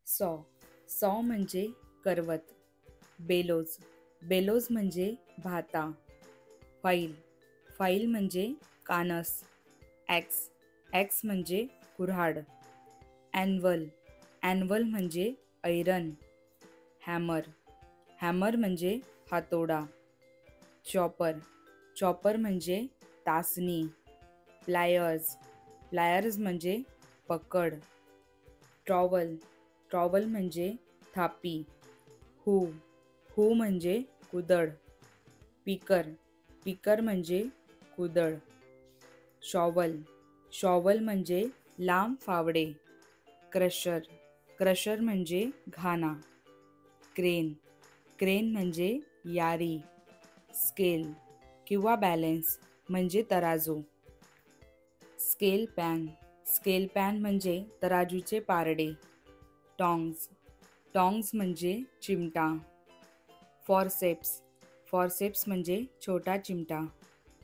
सॉ सॉ म्हणजे करवत. बेलोज बेलोज म्हणजे भाता. फाईल फाईल म्हणजे कानस. ॲक्स ॲक्स म्हणजे कुऱ्हाड. ॲन्व्हल ॲन्व्हल म्हणजे ऐरण. हॅमर हॅमर म्हणजे हातोडा. चॉपर चॉपर म्हणजे तासणी. प्लायर्स प्लायर्स म्हणजे पकड. ट्रॉवल ट्रॉवल म्हणजे थापी. हू हू म्हणजे कुदळ. पिकर पिकर म्हणजे कुदळ. शॉवल शॉवल म्हणजे लांब फावडे. क्रशर क्रशर म्हणजे घाणा. क्रेन क्रेन म्हणजे यारी. स्केल किंवा बॅलेन्स म्हणजे तराजू. स्केल पॅन म्हणजे तराजूचे पारडे. टॉंग्स टॉंग्स म्हणजे चिमटा. फॉरसेप्स म्हणजे छोटा चिमटा.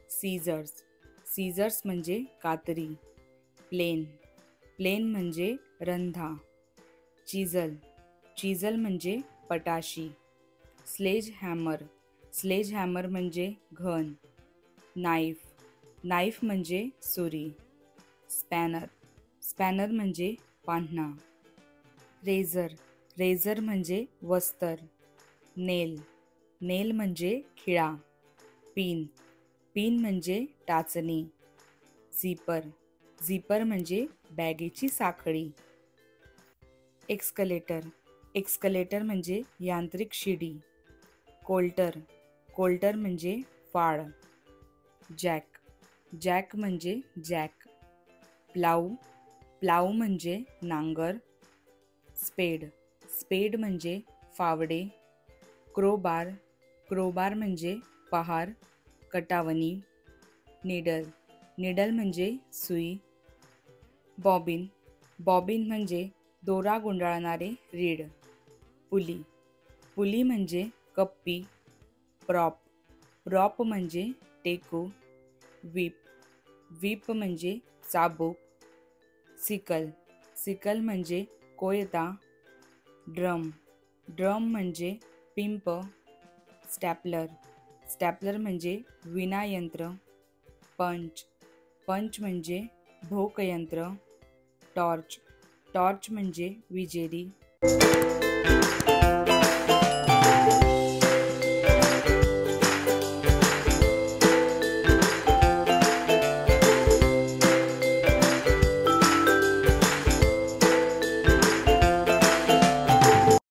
सीझर्स म्हणजे कात्री. प्लेन म्हणजे रंधा. चिजल म्हणजे पटाशी. स्लेज हॅमर म्हणजे घन. नाईफ म्हणजे सुरी. स्पॅनर म्हणजे पान्हा. रेझर म्हणजे वस्तर. नेल म्हणजे खिळा. पिन म्हणजे टाचणी. झिपर म्हणजे बॅगेची साखळी. एक्स्कलेटर म्हणजे यांत्रिक शिडी. कोल्टर म्हणजे फाळ. जॅक म्हणजे जॅक. प्लाऊ म्हणजे नांगर. स्पेड म्हणजे फावडे. क्रोबार म्हणजे पहार, कटावणी. निडल म्हणजे सुई. बॉबिन म्हणजे दोरा गुंडाळणारे रीड. पुली म्हणजे कप्पी. प्रॉप म्हणजे टेकू. व्हीप म्हणजे चाबूक. सिकल म्हणजे कोयता. ड्रम म्हणजे पिंप. स्टॅपलर म्हणजे विणायंत्र. पंच म्हणजे भोकयंत्र. टॉर्च म्हणजे विजेरी.